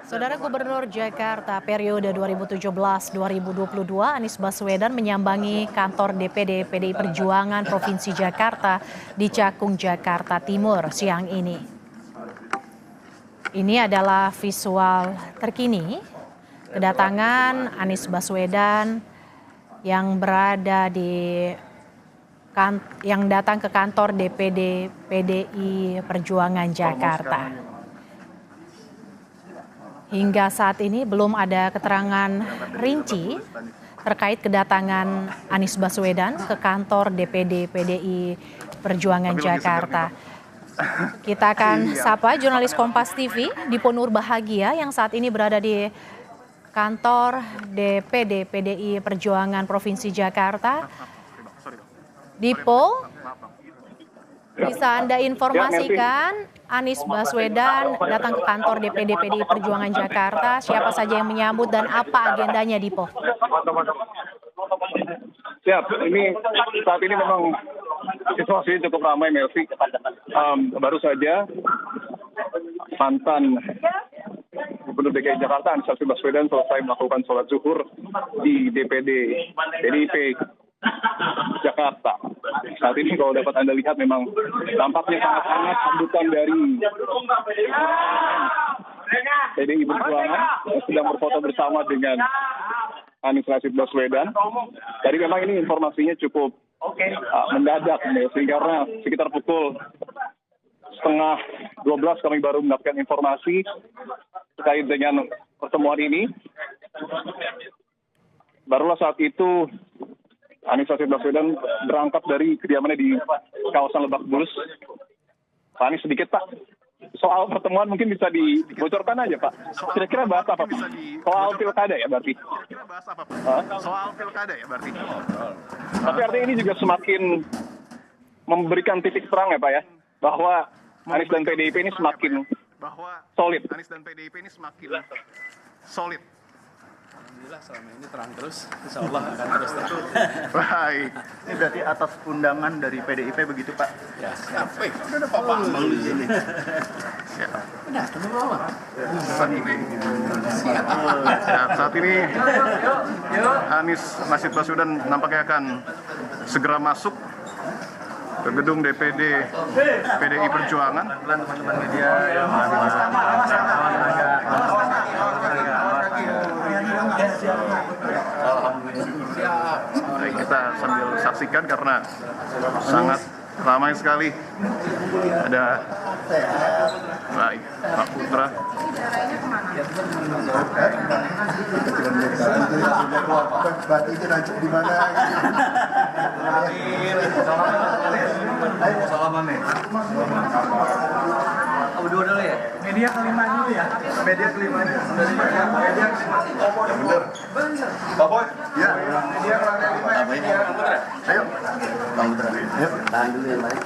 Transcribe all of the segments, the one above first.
Saudara Gubernur Jakarta periode 2017-2022 Anies Baswedan menyambangi kantor DPD PDI Perjuangan Provinsi Jakarta di Cakung, Jakarta Timur siang ini. Ini adalah visual terkini kedatangan Anies Baswedan yang datang ke kantor DPD PDI Perjuangan Jakarta. Hingga saat ini belum ada keterangan rinci terkait kedatangan Anies Baswedan ke kantor DPD PDI Perjuangan Jakarta. Kita akan sapa jurnalis Kompas TV Dipo Nurbahagia yang saat ini berada di kantor DPD PDI Perjuangan Provinsi Jakarta. Dipo, bisa Anda informasikan Anies Baswedan datang ke kantor DPD PDI Perjuangan Jakarta, siapa saja yang menyambut dan apa agendanya, Dipo? Siap, saat ini memang situasi cukup ramai, Melvi. Baru saja mantan Gubernur DKI Jakarta Anies Baswedan selesai melakukan sholat zuhur di DPD PDIP Jakarta. Saat ini kalau dapat Anda lihat memang tampaknya sangat hangat sambutan dari PDI Perjuangan yang sedang berfoto bersama dengan Anies Baswedan. Jadi memang ini informasinya cukup mendadak, sehingga karena sekitar pukul 11:30 kami baru mendapatkan informasi terkait dengan pertemuan ini. Barulah saat itu Anies Baswedan berangkat dari kediamannya di kawasan Lebak Bulus. Pak Anies, sedikit Pak, soal pertemuan mungkin bisa dibocorkan aja Pak. Kira-kira bahas apa Pak? Soal pilkada ya berarti? Soal pilkada ya berarti? Tapi artinya ini juga semakin memberikan titik terang ya Pak ya, bahwa Anies dan PDIP ini semakin solid. Alhamdulillah selama ini terang terus, insya Allah akan terus terang. Baik. Ini berarti atas undangan dari PDIP begitu Pak? Ya, siap. Udah ada Pak Bambang di sini. Saat ini Anies Baswedan nampaknya akan segera masuk ke gedung DPD PDI Perjuangan. Teman-teman media yang Baik, kita sambil saksikan karena sangat ramai sekali. Ada baik Pak Putra. itu nanti di mana? Salaman nih. Dua dulu ya? Media kelima dulu ya? Media kelima. Bener. Pak Boy? Ya. Media kelima. Ayo. Bang Putra. Ayo. Tahan dulu yang lain.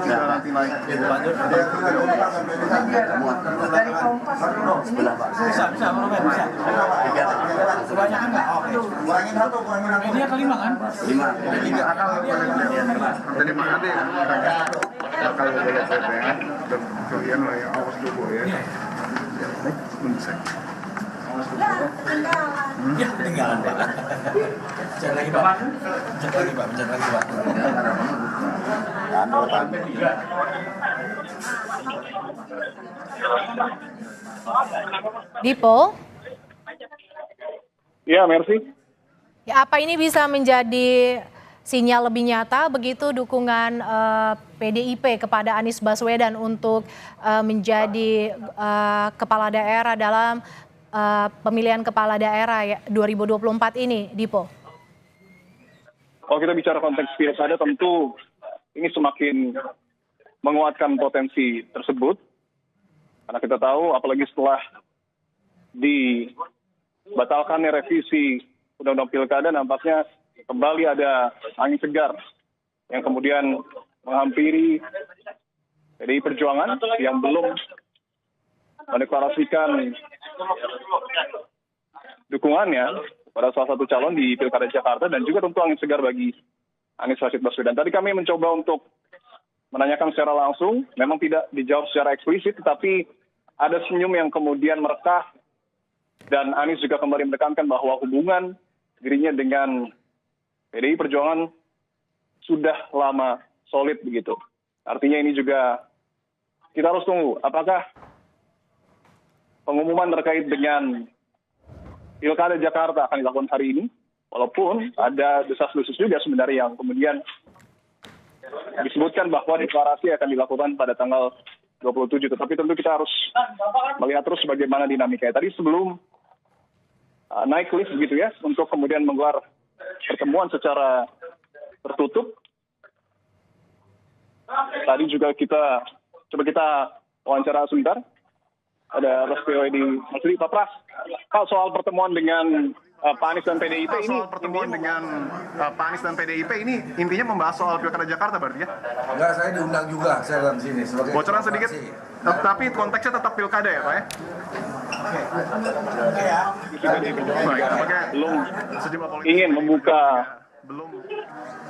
Nanti naik. Dari Kompas sebelah Pak. Bisa. Kebanyakan nggak? Oke. Kurangin satu. Media kelima kan? 5. Jadi makanya bakal lihat saya kalian lah yang awas dulu ya. Ya, ketinggalan Pak. Jangan lagi Pak. Dipo? Ya, Mercy. Ya, apa ini bisa menjadi sinyal lebih nyata begitu dukungan PDIP kepada Anies Baswedan untuk menjadi kepala daerah dalam pemilihan kepala daerah 2024 ini, Dipo? Kalau kita bicara konteks pilkada, tentu ini semakin menguatkan potensi tersebut. Karena kita tahu, apalagi setelah dibatalkannya revisi Undang-Undang Pilkada, nampaknya kembali ada angin segar yang kemudian menghampiri PDI Perjuangan yang belum mendeklarasikan dukungannya pada salah satu calon di Pilkada Jakarta, dan juga tentu angin segar bagi Anies Rashid Baswedan. Tadi kami mencoba untuk menanyakan secara langsung, memang tidak dijawab secara eksplisit, tetapi ada senyum yang kemudian merekah, dan Anies juga kembali menekankan bahwa hubungan dirinya dengan PDI Perjuangan sudah lama solid begitu. Artinya ini juga kita harus tunggu apakah pengumuman terkait dengan Pilkada Jakarta akan dilakukan hari ini, walaupun ada desas-desus juga sebenarnya yang kemudian disebutkan bahwa deklarasi akan dilakukan pada tanggal 27. Tetapi tentu kita harus melihat terus bagaimana dinamikanya. Tadi sebelum naik lift begitu ya, untuk kemudian menggelar pertemuan secara tertutup, tadi juga coba kita wawancara sebentar. Ada Pras POI di Masri. Pak Pras, Pak, soal pertemuan dengan Pak Anies dan PDIP ini, intinya membahas soal Pilkada Jakarta berarti ya? Enggak, saya diundang juga, saya dalam sini sebagai bocoran sedikit, tapi konteksnya tetap Pilkada ya Pak ya? Belum ingin membuka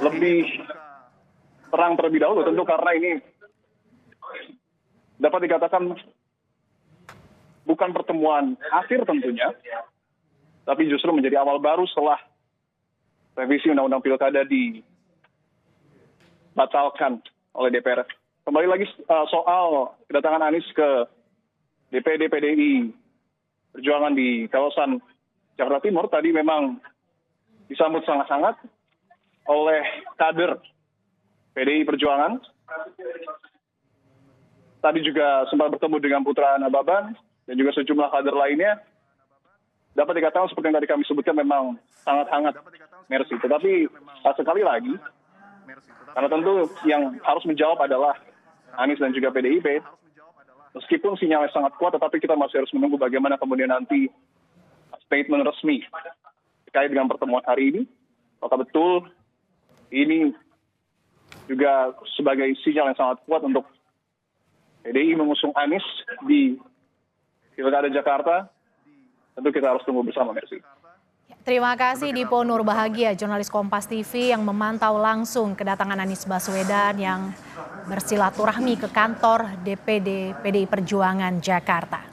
lebih terang terlebih dahulu, tentu karena ini dapat dikatakan bukan pertemuan akhir tentunya, tapi justru menjadi awal baru setelah revisi Undang-Undang Pilkada dibatalkan oleh DPR. Kembali lagi soal kedatangan Anies ke DPD PDI Perjuangan di kawasan Jakarta Timur, tadi memang disambut sangat-sangat oleh kader PDI Perjuangan. Tadi juga sempat bertemu dengan Putra Nababan dan juga sejumlah kader lainnya. Dapat dikatakan seperti yang tadi kami sebutkan memang sangat hangat, Mercy. Tetapi sekali lagi, karena tentu yang harus menjawab adalah Anies dan juga PDIP. Meskipun sinyalnya sangat kuat, tetapi kita masih harus menunggu bagaimana kemudian nanti statement resmi terkait dengan pertemuan hari ini. Apakah betul ini juga sebagai sinyal yang sangat kuat untuk PDI mengusung Anies di Pilkada Jakarta? Tentu kita harus tunggu bersama, Mercy. Terima kasih Dipo Nurbahagia, jurnalis Kompas TV yang memantau langsung kedatangan Anies Baswedan yang bersilaturahmi ke kantor DPD PDI Perjuangan Jakarta.